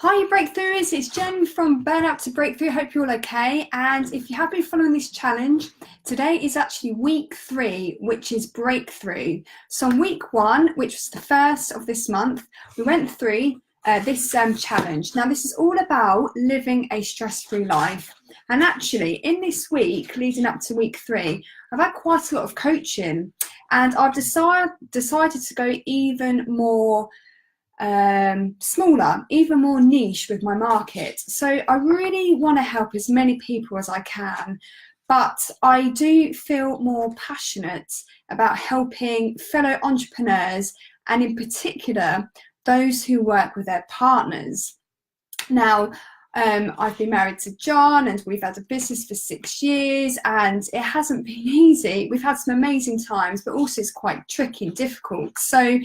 Hi, you breakthroughs. It's Jen from Burnout to Breakthrough. Hope you're all okay. And if you have been following this challenge, today is actually week 3, which is breakthrough. So on week 1, which was the first of this month, we went through this challenge. Now, this is all about living a stress-free life. And actually, in this week, leading up to week 3, I've had quite a lot of coaching, and I've decided to go even more smaller, even more niche with my market. So I really want to help as many people as I can, but I do feel more passionate about helping fellow entrepreneurs, and in particular those who work with their partners. Now, I've been married to John and we've had a business for 6 years, and it hasn't been easy. We've had some amazing times, but also it's quite tricky and difficult. So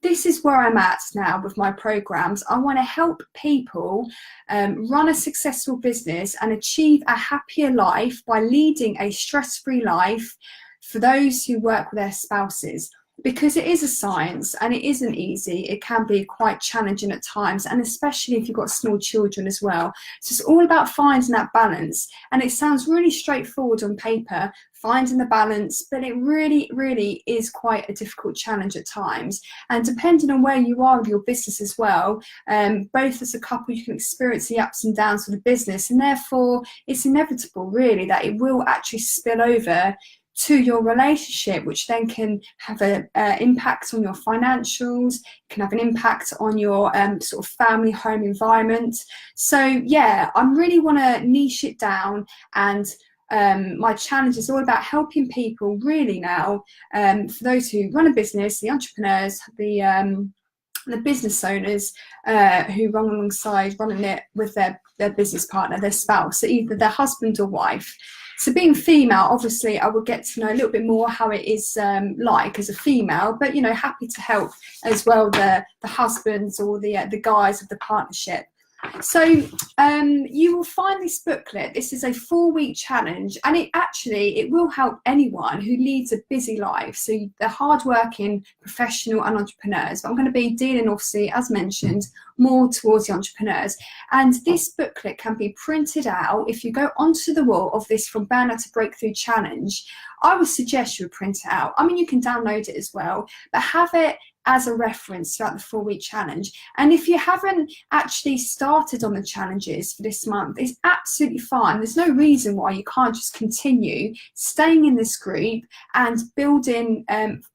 this is where I'm at now with my programs. I want to help people run a successful business and achieve a happier life by leading a stress-free life for those who work with their spouses. Because it is a science and it isn't easy. It can be quite challenging at times, and especially if you've got small children as well. So it's all about finding that balance, and it sounds really straightforward on paper, finding the balance, but it really is quite a difficult challenge at times. And depending on where you are with your business as well, both as a couple you can experience the ups and downs of the business, and therefore it's inevitable really that it will actually spill over to your relationship, which then can have an impact on your financials, can have an impact on your sort of family home environment. So yeah, I really want to niche it down, and my challenge is all about helping people really now, for those who run a business, the entrepreneurs, the business owners who run alongside running it with their business partner, their spouse, so either their husband or wife. So being female, obviously I would get to know a little bit more how it is like as a female, but you know, happy to help as well the husbands or the guys of the partnership. So you will find this booklet. This is a 4-week challenge, and it will help anyone who leads a busy life. So the hardworking professional and entrepreneurs, but I'm going to be dealing obviously, as mentioned, more towards the entrepreneurs. And this booklet can be printed out. If you go onto the wall of this From Burnout to Breakthrough challenge, I would suggest you would print it out. I mean, you can download it as well, but have it as a reference throughout the 4-week challenge. And if you haven't actually started on the challenges for this month, it's absolutely fine. There's no reason why you can't just continue staying in this group and building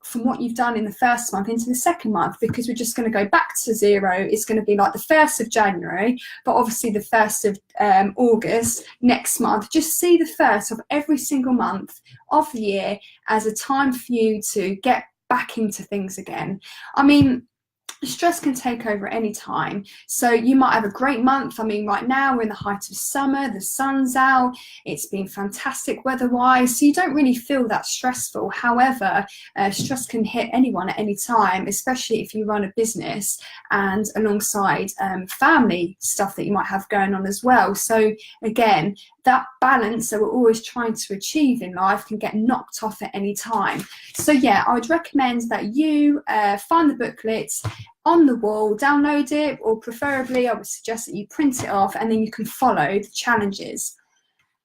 from what you've done in the first month into the second month, because we're just going to go back to 0. It's going to be like the 1st of January, but obviously the 1st of August next month. Just see the 1st of every single month of the year as a time for you to get back into things again. I mean, stress can take over at any time. So you might have a great month. I mean, right now we're in the height of summer, the sun's out, it's been fantastic weather-wise, so you don't really feel that stressful. However, stress can hit anyone at any time, especially if you run a business and alongside family stuff that you might have going on as well. So again, that balance that we're always trying to achieve in life can get knocked off at any time. So yeah, I would recommend that you find the booklets on the wall, download it, or preferably I would suggest that you print it off, and then you can follow the challenges.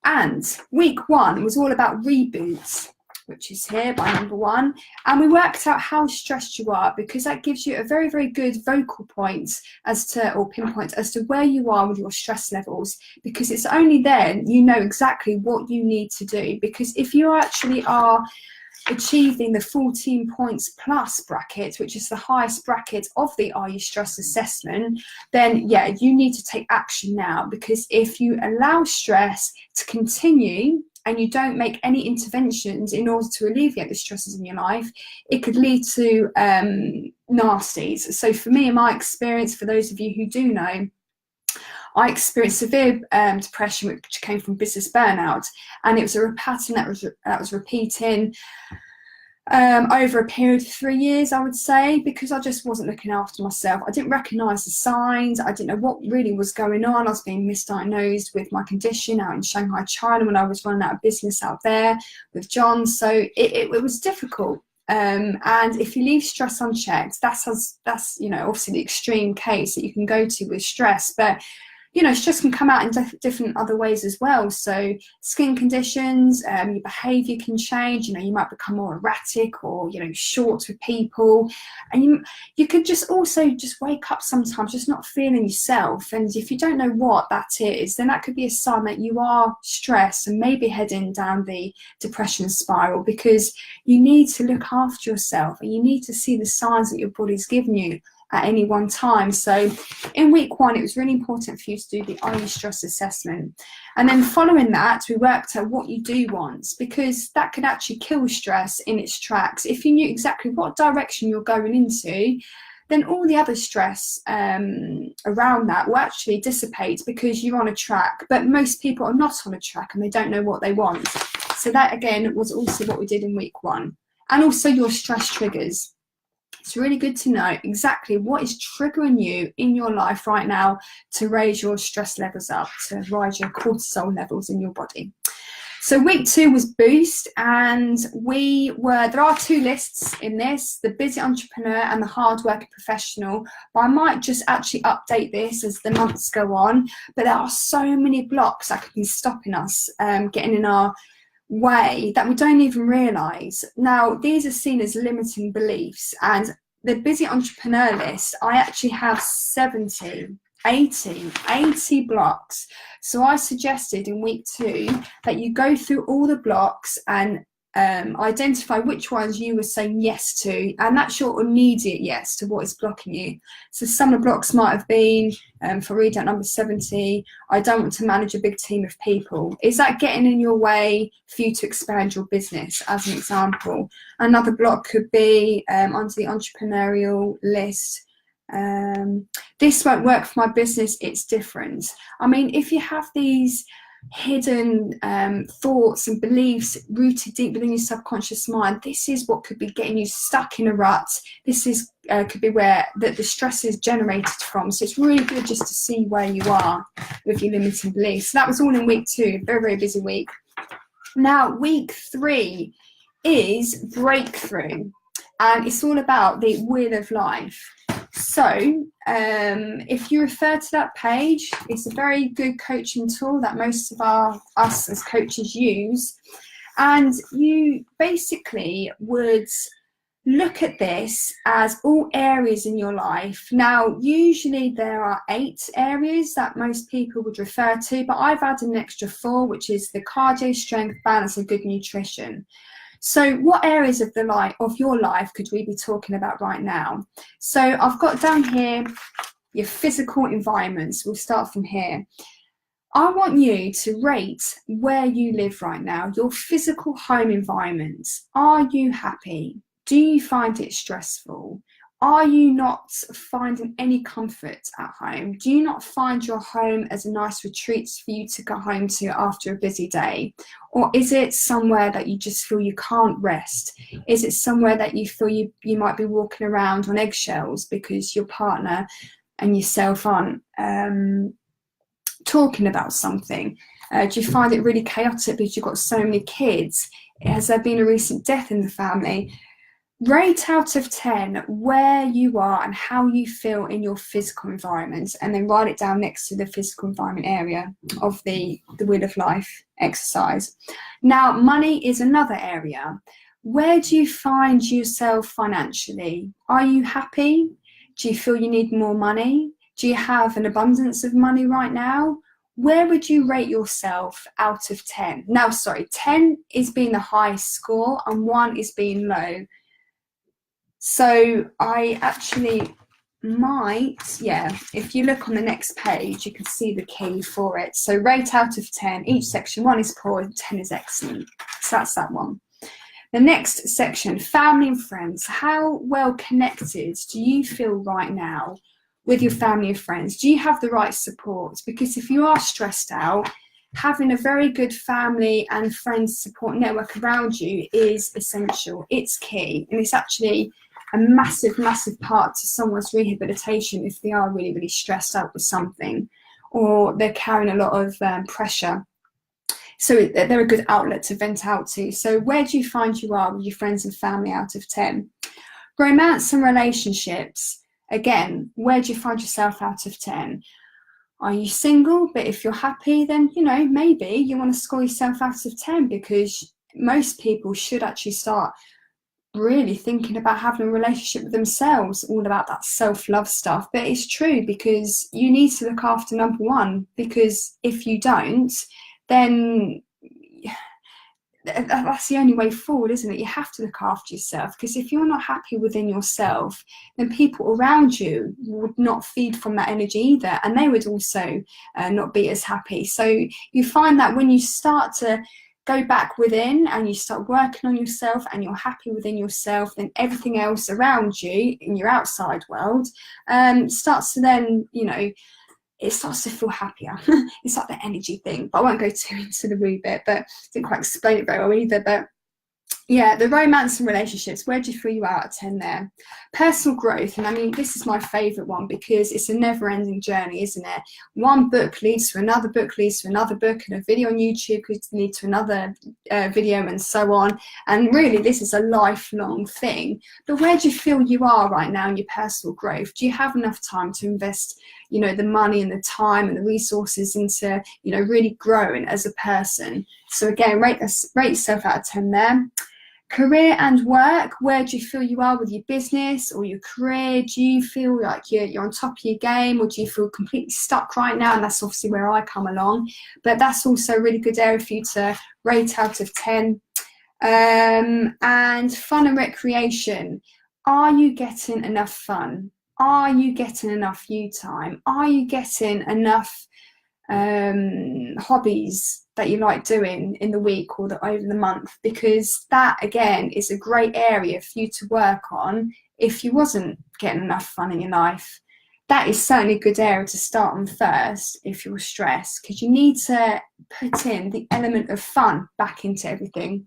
And week 1 was all about reboots, which is here by number 1, and we worked out how stressed you are, because that gives you a very good vocal point or pinpoint as to where you are with your stress levels, because it's only then you know exactly what you need to do. Because if you actually are achieving the 14 points plus bracket, which is the highest bracket of the Are You Stressed assessment, then yeah, you need to take action now. Because if you allow stress to continue and you don't make any interventions in order to alleviate the stresses in your life, it could lead to nasties. So for me, in my experience, for those of you who do know, I experienced severe depression, which came from business burnout, and it was a pattern that was repeating over a period of 3 years, I would say, because I just wasn't looking after myself. I didn't recognise the signs. I didn't know what really was going on. I was being misdiagnosed with my condition out in Shanghai, China, when I was running out of business out there with John. So it was difficult. And if you leave stress unchecked, that's obviously the extreme case that you can go to with stress. But stress can come out in different other ways as well. So skin conditions, your behaviour can change. You might become more erratic, or short with people, and you could just wake up sometimes just not feeling yourself. And if you don't know what that is, then that could be a sign that you are stressed and maybe heading down the depression spiral, because you need to look after yourself and you need to see the signs that your body's giving you at any one time. So in week 1, it was really important for you to do the Are You Stress assessment, and then following that we worked out what you do want, because that could actually kill stress in its tracks. If you knew exactly what direction you're going into, then all the other stress around that will actually dissipate, because you're on a track. But most people are not on a track and they don't know what they want. So that again was also what we did in week 1. And also your stress triggers. It's really good to know exactly what is triggering you in your life right now to raise your stress levels up, to rise your cortisol levels in your body. So week 2 was boost, and there are 2 lists in this, the busy entrepreneur and the hardworking professional. But I might just actually update this as the months go on. But there are so many blocks that could be stopping us getting in our way that we don't even realise. Now, these are seen as limiting beliefs, and the busy entrepreneur list, I actually have 80 blocks. So I suggested in week 2 that you go through all the blocks and identify which ones you were saying yes to, and that's your immediate yes to what is blocking you. So some of the blocks might have been, for readout number 70, I don't want to manage a big team of people. Is that getting in your way for you to expand your business, as an example? Another block could be under the entrepreneurial list, this won't work for my business, it's different. I mean, if you have these hidden thoughts and beliefs rooted deep within your subconscious mind, this is what could be getting you stuck in a rut. This is could be where the stress is generated from. So it's really good just to see where you are with your limiting beliefs. So that was all in week 2, very, very busy week. Now week 3 is breakthrough, and it's all about the wheel of life. So if you refer to that page, it's a very good coaching tool that most of us as coaches use, and you basically would look at this as all areas in your life. Now, usually there are 8 areas that most people would refer to, but I've added an extra 4, which is the cardio, strength, balance, and good nutrition. So what areas of your life could we be talking about right now? So I've got down here your physical environments. We'll start from here. I want you to rate where you live right now, your physical home environment. Are you happy? Do you find it stressful? Are you not finding any comfort at home? Do you not find your home as a nice retreat for you to go home to after a busy day? Or is it somewhere that you just feel you can't rest? Is it somewhere that you feel you might be walking around on eggshells because your partner and yourself aren't talking about something? Do you find it really chaotic because you've got so many kids? Has there been a recent death in the family? Rate out of 10 where you are and how you feel in your physical environment, and then write it down next to the physical environment area of the Wheel of Life exercise. Now, money is another area. Where do you find yourself financially? Are you happy? Do you feel you need more money? Do you have an abundance of money right now? Where would you rate yourself out of 10? Now, sorry, 10 is being the highest score and 1 is being low. So I actually might, if you look on the next page, you can see the key for it. So rate out of 10, each section, 1 is poor and 10 is excellent. So that's that one. The next section, family and friends. How well connected do you feel right now with your family and friends? Do you have the right support? Because if you are stressed out, having a very good family and friends support network around you is essential. It's key, and it's actually a massive, massive part to someone's rehabilitation if they are really, really stressed out with something, or they're carrying a lot of pressure So they're a good outlet to vent out to. So where do you find you are with your friends and family out of 10? Romance and relationships, again, where do you find yourself out of 10? Are you single? But if you're happy, then, you know, maybe you want to score yourself out of 10, because most people should actually start really thinking about having a relationship with themselves, all about that self-love stuff. But it's true, because you need to look after number one, because if you don't, then that's the only way forward, isn't it? You have to look after yourself, because if you're not happy within yourself, then people around you would not feed from that energy either, and they would also not be as happy. So you find that when you start to go back within and you start working on yourself and you're happy within yourself, then everything else around you in your outside world starts to then, you know, it starts to feel happier. It's like the energy thing, but I won't go too into the wee bit, but I didn't quite explain it very well either. But yeah, the romance and relationships, where do you feel you are out of 10 there? Personal growth, and I mean, this is my favourite one, because it's a never-ending journey, isn't it? One book leads to another book, leads to another book, and a video on YouTube could lead to another video, and so on. And really, this is a lifelong thing. But where do you feel you are right now in your personal growth? Do you have enough time to invest, you know, the money and the time and the resources into, you know, really growing as a person? So again, rate yourself out of 10 there. Career and work, where do you feel you are with your business or your career? Do you feel like you're on top of your game, or do you feel completely stuck right now? And that's obviously where I come along, but that's also a really good area for you to rate out of 10. And fun and recreation, are you getting enough fun? Are you getting enough you time? Are you getting enough hobbies that you like doing in the week or over the month? Because that again is a great area for you to work on if you wasn't getting enough fun in your life. That is certainly a good area to start on first if you're stressed, because you need to put in the element of fun back into everything.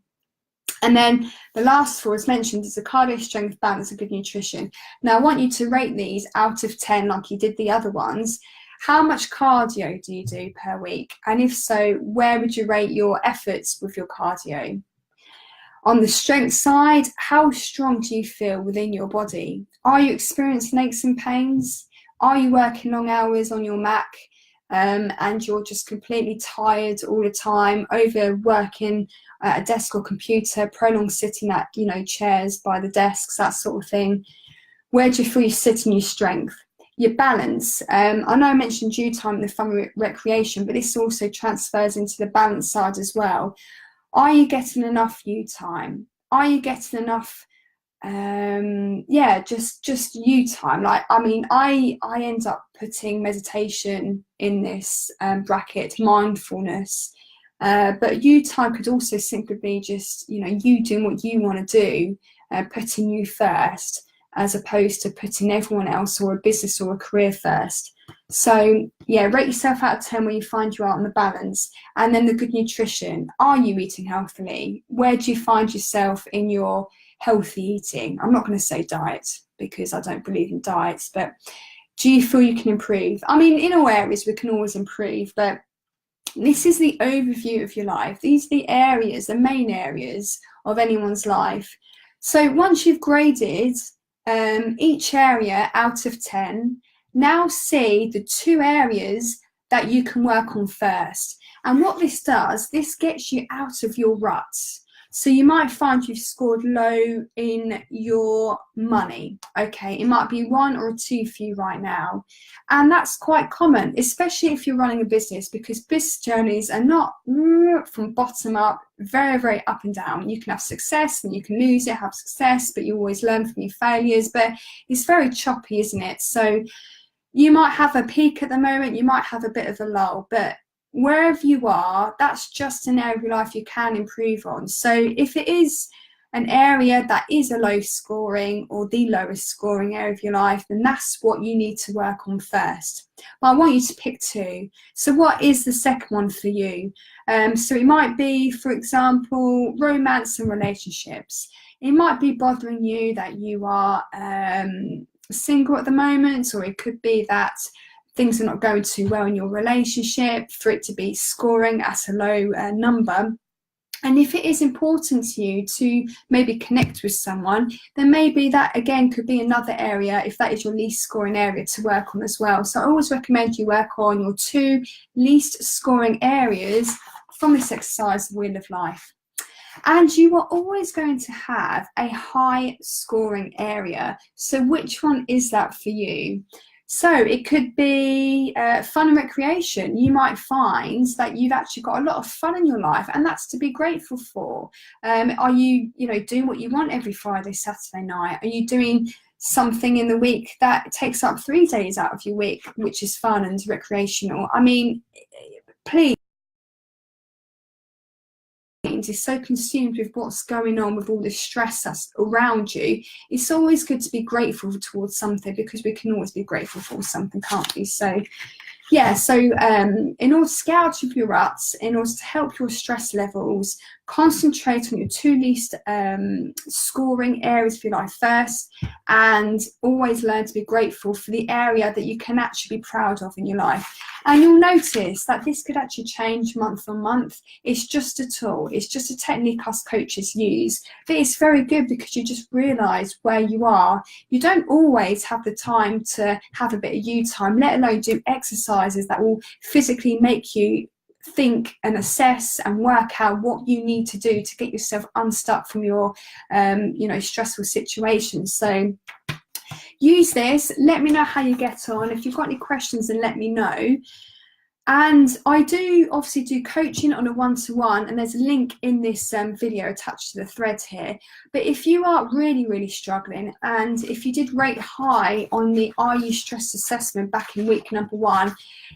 And then the last four, as mentioned, is the cardio, strength, balance, and good nutrition. Now I want you to rate these out of 10 like you did the other ones. How much cardio do you do per week? And if so, where would you rate your efforts with your cardio? On the strength side, how strong do you feel within your body? Are you experiencing aches and pains? Are you working long hours on your Mac and you're just completely tired all the time, overworking at a desk or computer, prolonged sitting at, you know, chairs by the desks, that sort of thing? Where do you feel you sit in your strength? Your balance, I know I mentioned due time and the fun recreation, but this also transfers into the balance side as well. Are you getting enough you time? Are you getting enough, just you time? Like, I mean, I end up putting meditation in this bracket, mindfulness, but you time could also simply be just, you know, you doing what you want to do, putting you first, as opposed to putting everyone else or a business or a career first. So yeah, rate yourself out of 10 where you find you are on the balance. And then the good nutrition, are you eating healthily? Where do you find yourself in your healthy eating? I'm not going to say diet, because I don't believe in diets, but do you feel you can improve? I mean, in all areas we can always improve, but this is the overview of your life. These are the areas, the main areas of anyone's life. So once you've graded each area out of 10, now see the 2 areas that you can work on first. And what this does, this gets you out of your ruts. So you might find you've scored low in your money. Okay, it might be 1 or 2 for you right now. And that's quite common, especially if you're running a business, because business journeys are not from bottom up, very, very up and down. You can have success and you can lose it, have success, but you always learn from your failures. But it's very choppy, isn't it? So you might have a peak at the moment, you might have a bit of a lull, but wherever you are, that's just an area of your life you can improve on. So if it is an area that is a low scoring or the lowest scoring area of your life, then that's what you need to work on first. But I want you to pick 2. So what is the second one for you? So it might be, for example, romance and relationships. It might be bothering you that you are single at the moment, or it could be that things are not going too well in your relationship, for it to be scoring at a low number. And if it is important to you to maybe connect with someone, then maybe that again could be another area, if that is your least scoring area, to work on as well. So I always recommend you work on your 2 least scoring areas from this exercise, Wheel of Life. And you are always going to have a high scoring area. So which one is that for you? So it could be fun and recreation. You might find that you've actually got a lot of fun in your life, and that's to be grateful for. Are you, doing what you want every Friday, Saturday night? Are you doing something in the week that takes up 3 days out of your week, which is fun and recreational? I mean, please. Is so consumed with what's going on, with all the stress that's around you. It's always good to be grateful towards something, because we can always be grateful for something, can't we? So yeah, so in order to get out of your ruts, in order to help your stress levels, concentrate on your 2 least scoring areas of your life first, and always learn to be grateful for the area that you can actually be proud of in your life. And you'll notice that this could actually change month on month. It's just a tool. It's just a technique us coaches use. But it's very good, because you just realise where you are. You don't always have the time to have a bit of you time, let alone do exercises that will physically make you think and assess and work out what you need to do to get yourself unstuck from your stressful situations. So use this. Let me know how you get on. If you've got any questions, then let me know. And I do obviously do coaching on a 1-to-1, and there's a link in this video attached to the thread here. But if you are really, really struggling, and if you did rate high on the Are You Stressed assessment back in week number 1,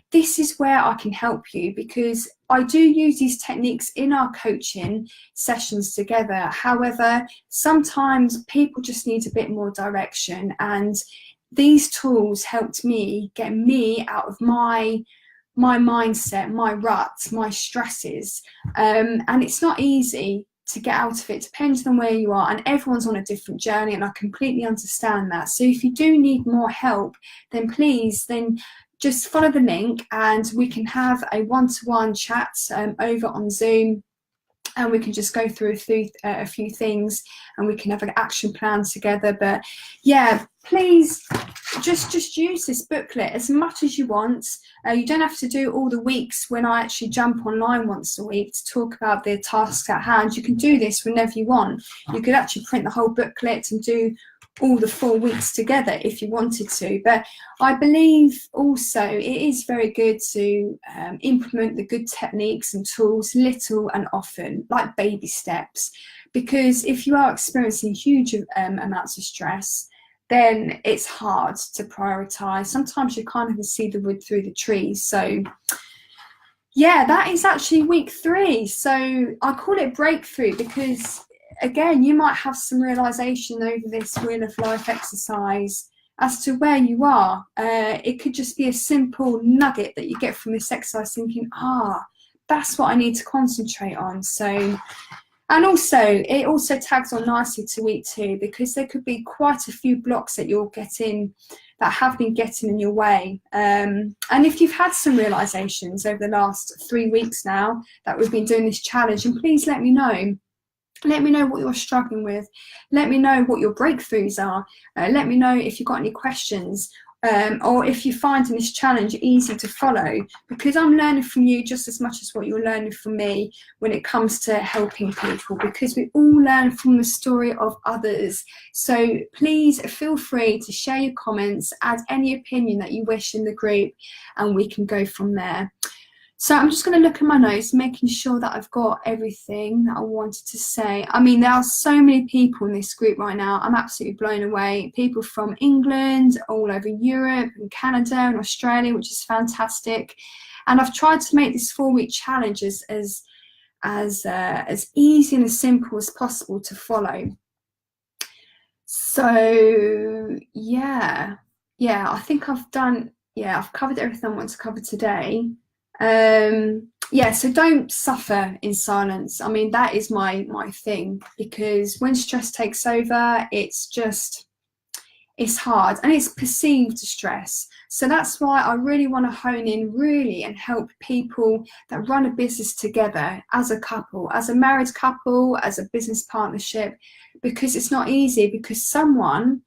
this is where I can help you, because I do use these techniques in our coaching sessions together. However, sometimes people just need a bit more direction, and these tools helped me get me out of my mindset, my ruts, my stresses, and it's not easy to get out of it, depends on where you are, and everyone's on a different journey, and I completely understand that. So if you do need more help, then please just follow the link, and we can have a 1-to-1 chat over on Zoom, and we can just go through a few things, and we can have an action plan together. But yeah, please just use this booklet as much as you want. You don't have to do all the weeks when I actually jump online once a week to talk about the tasks at hand. You can do this whenever you want. You could actually print the whole booklet and do all the 4 weeks together if you wanted to. But I believe also it is very good to implement the good techniques and tools little and often, like baby steps, because if you are experiencing huge amounts of stress, then it's hard to prioritize. Sometimes you can't even see the wood through the trees. So yeah, that is actually week 3. So I call it breakthrough, because again, you might have some realization over this Wheel of Life exercise as to where you are. It could just be a simple nugget that you get from this exercise, thinking, that's what I need to concentrate on. So, and also, it also tags on nicely to week 2, because there could be quite a few blocks that you're getting, that have been getting in your way. And if you've had some realizations over the last 3 weeks now that we've been doing this challenge, and please let me know. Let me know what you're struggling with. Let me know what your breakthroughs are. Let me know if you've got any questions, or if you're finding this challenge easy to follow, because I'm learning from you just as much as what you're learning from me when it comes to helping people, because we all learn from the story of others. So please feel free to share your comments, add any opinion that you wish in the group, and we can go from there. So I'm just going to look at my notes, making sure that I've got everything that I wanted to say. I mean, there are so many people in this group right now. I'm absolutely blown away. People from England, all over Europe and Canada and Australia, which is fantastic. And I've tried to make this 4-week challenge as easy and as simple as possible to follow. So yeah, I think I've covered everything I want to cover today. So don't suffer in silence. I mean, that is my thing, because when stress takes over, it's it's hard and it's perceived stress. So that's why I really want to hone in really and help people that run a business together as a couple, as a married couple, as a business partnership, because it's not easy, because someone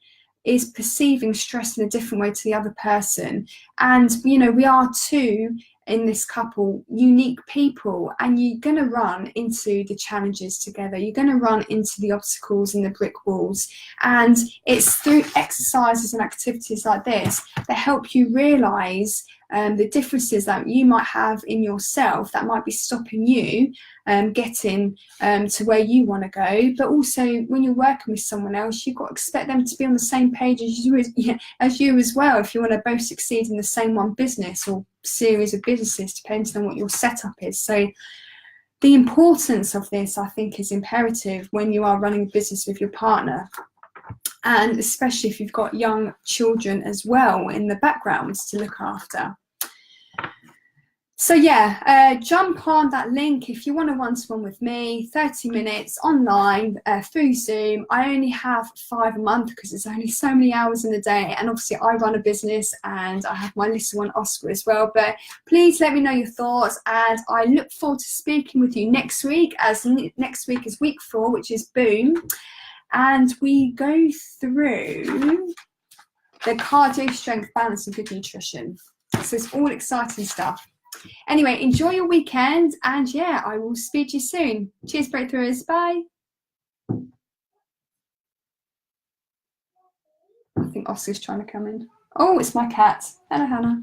is perceiving stress in a different way to the other person. And, you know, we are two in this couple unique people, and you're going to run into the challenges together. You're going to run into the obstacles and the brick walls. And it's through exercises and activities like this that help you realize the differences that you might have in yourself that might be stopping you getting to where you want to go. But also, when you're working with someone else, you've got to expect them to be on the same page as you as well, if you want to both succeed in the same one business or series of businesses, depending on what your setup is. So the importance of this, I think, is imperative when you are running a business with your partner, and especially if you've got young children as well in the background to look after. So yeah, jump on that link if you want a one-to-one with me, 30 minutes online through Zoom. I only have 5 a month because it's only so many hours in the day, and obviously I run a business and I have my little one Oscar as well. But please let me know your thoughts, and I look forward to speaking with you next week, as next week is week 4, which is Boom, and we go through the cardio, strength, balance and good nutrition. So it's all exciting stuff. Anyway, enjoy your weekend, and yeah, I will speak to you soon. Cheers, Breakthroughers. Bye. I think Oscar's trying to come in. Oh, it's my cat. Hello, Hannah.